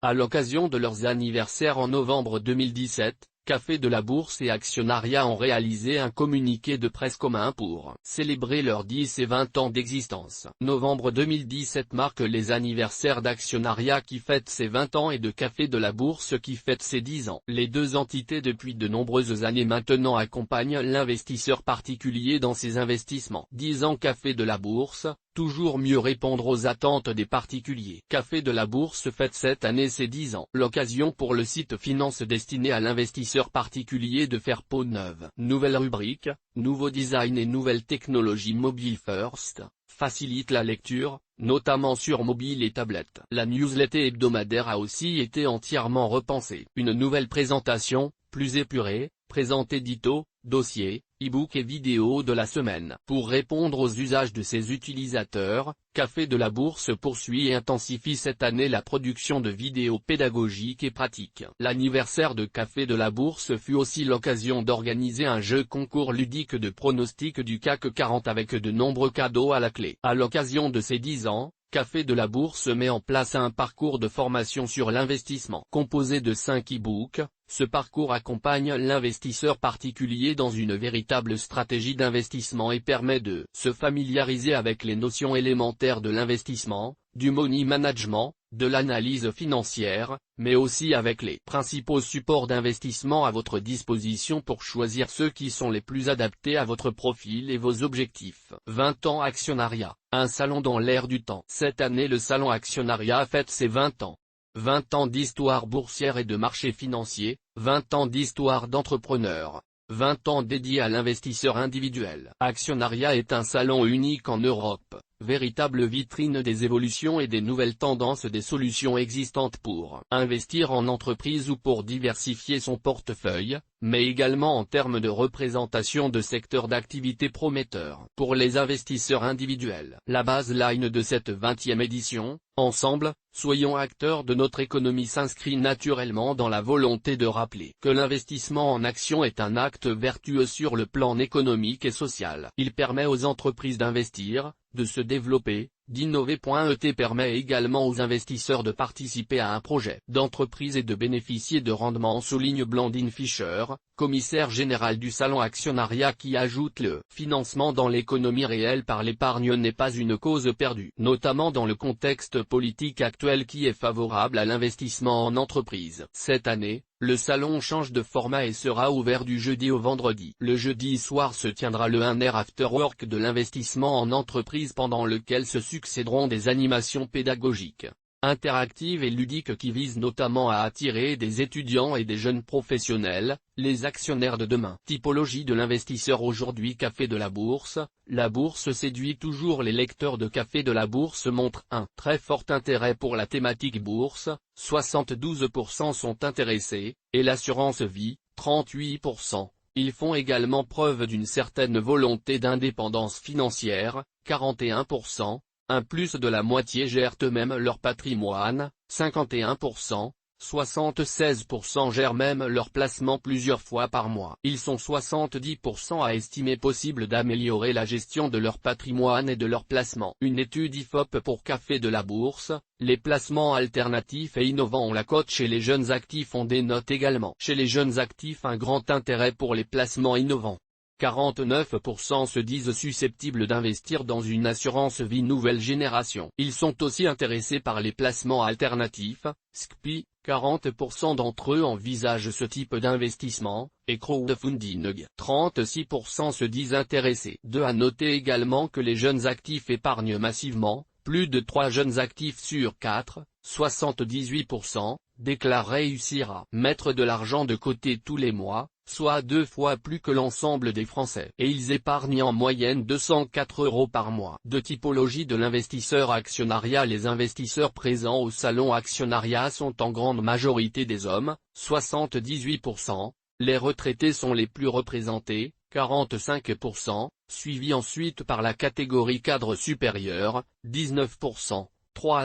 À l'occasion de leurs anniversaires en novembre 2017, Café de la Bourse et Actionnariat ont réalisé un communiqué de presse commun pour célébrer leurs 10 et 20 ans d'existence. Novembre 2017 marque les anniversaires d'Actionnariat qui fête ses 20 ans et de Café de la Bourse qui fête ses 10 ans. Les deux entités depuis de nombreuses années maintenant accompagnent l'investisseur particulier dans ses investissements. 10 ans Café de la Bourse, toujours mieux répondre aux attentes des particuliers. Café de la Bourse fête cette année ses 10 ans. L'occasion pour le site finance destiné à l'investisseur particulier de faire peau neuve. Nouvelle rubrique, nouveau design et nouvelle technologie mobile first, facilite la lecture, notamment sur mobile et tablette. La newsletter hebdomadaire a aussi été entièrement repensée. Une nouvelle présentation, plus épurée, présente édito, dossier, e-book et vidéo de la semaine. Pour répondre aux usages de ses utilisateurs, Café de la Bourse poursuit et intensifie cette année la production de vidéos pédagogiques et pratiques. L'anniversaire de Café de la Bourse fut aussi l'occasion d'organiser un jeu concours ludique de pronostics du CAC 40 avec de nombreux cadeaux à la clé. À l'occasion de ses 10 ans, Café de la Bourse met en place un parcours de formation sur l'investissement. Composé de 5 e-books, ce parcours accompagne l'investisseur particulier dans une véritable stratégie d'investissement et permet de se familiariser avec les notions élémentaires de l'investissement, du money management, de l'analyse financière, mais aussi avec les principaux supports d'investissement à votre disposition pour choisir ceux qui sont les plus adaptés à votre profil et vos objectifs. 20 ans Actionnariat, un salon dans l'air du temps. Cette année le salon Actionnariat fête ses 20 ans. 20 ans d'histoire boursière et de marché financier, 20 ans d'histoire d'entrepreneur, 20 ans dédiés à l'investisseur individuel. Actionnariat est un salon unique en Europe, véritable vitrine des évolutions et des nouvelles tendances des solutions existantes pour investir en entreprise ou pour diversifier son portefeuille, mais également en termes de représentation de secteurs d'activité prometteurs. Pour les investisseurs individuels, la baseline de cette 20e édition, ensemble, soyons acteurs de notre économie s'inscrit naturellement dans la volonté de rappeler que l'investissement en actions est un acte vertueux sur le plan économique et social. Il permet aux entreprises d'investir, de se développer, d'innover. ET permet également aux investisseurs de participer à un projet d'entreprise et de bénéficier de rendements, souligne Blandine Fischer, commissaire générale du salon Actionnariat, qui ajoute le financement dans l'économie réelle par l'épargne n'est pas une cause perdue, notamment dans le contexte politique actuel qui est favorable à l'investissement en entreprise. Cette année, le salon change de format et sera ouvert du jeudi au vendredi. Le jeudi soir se tiendra le 1R After Work de l'investissement en entreprise pendant lequel se succéderont des animations pédagogiques, interactives et ludiques qui visent notamment à attirer des étudiants et des jeunes professionnels, les actionnaires de demain. Typologie de l'investisseur aujourd'hui. Café de la Bourse, la bourse séduit toujours les lecteurs de Café de la Bourse montrent un très fort intérêt pour la thématique bourse, 72% sont intéressés, et l'assurance vie, 38%. Ils font également preuve d'une certaine volonté d'indépendance financière, 41%. Un plus de la moitié gèrent eux-mêmes leur patrimoine, 51%, 76% gèrent même leur placement plusieurs fois par mois. Ils sont 70% à estimer possible d'améliorer la gestion de leur patrimoine et de leur placement. Une étude IFOP pour Café de la Bourse, les placements alternatifs et innovants ont la cote chez les jeunes actifs. On dénote également chez les jeunes actifs un grand intérêt pour les placements innovants. 49% se disent susceptibles d'investir dans une assurance vie nouvelle génération. Ils sont aussi intéressés par les placements alternatifs, SCPI, 40% d'entre eux envisagent ce type d'investissement, et crowdfunding. 36% se disent intéressés. À noter également que les jeunes actifs épargnent massivement, plus de 3 jeunes actifs sur 4, 78%, déclarent réussir à mettre de l'argent de côté tous les mois, soit 2 fois plus que l'ensemble des Français. Et ils épargnent en moyenne 204 € par mois. De typologie de l'investisseur actionnariat. Les investisseurs présents au salon Actionnariat sont en grande majorité des hommes, 78%, les retraités sont les plus représentés, 45%, suivis ensuite par la catégorie cadre supérieur, 19%.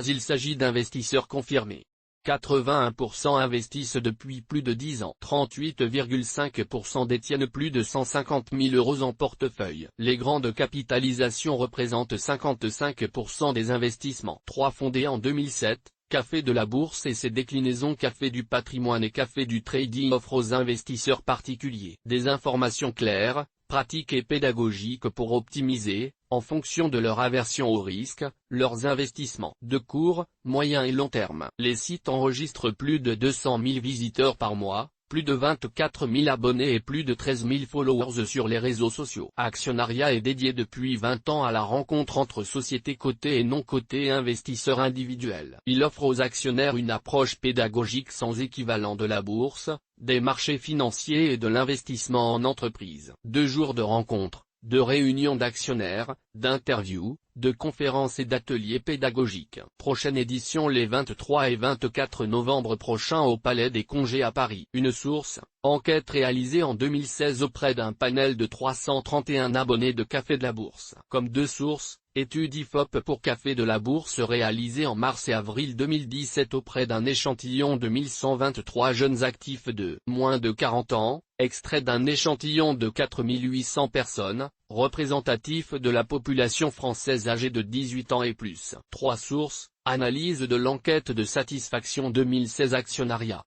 Il s'agit d'investisseurs confirmés. 81% investissent depuis plus de 10 ans. 38,5% détiennent plus de 150 000 € en portefeuille. Les grandes capitalisations représentent 55% des investissements. Fondés en 2007, Café de la Bourse et ses déclinaisons Café du patrimoine et Café du trading offrent aux investisseurs particuliers des informations claires, pratiques et pédagogiques pour optimiser, en fonction de leur aversion au risque, leurs investissements de court, moyen et long terme. Les sites enregistrent plus de 200 000 visiteurs par mois, plus de 24 000 abonnés et plus de 13 000 followers sur les réseaux sociaux. Actionnariat est dédié depuis 20 ans à la rencontre entre sociétés cotées et non cotées et investisseurs individuels. Il offre aux actionnaires une approche pédagogique sans équivalent de la bourse, des marchés financiers et de l'investissement en entreprise. 2 jours de rencontres, de réunions d'actionnaires, d'interviews, de conférences et d'ateliers pédagogiques. Prochaine édition les 23 et 24 novembre prochains au Palais des Congrès à Paris. Une source, enquête réalisée en 2016 auprès d'un panel de 331 abonnés de Café de la Bourse. Comme 2 sources, étude IFOP pour Café de la Bourse réalisée en mars et avril 2017 auprès d'un échantillon de 1123 jeunes actifs de moins de 40 ans, extrait d'un échantillon de 4800 personnes, représentatif de la population française âgée de 18 ans et plus. 3 sources, analyse de l'enquête de satisfaction 2016 actionnariat.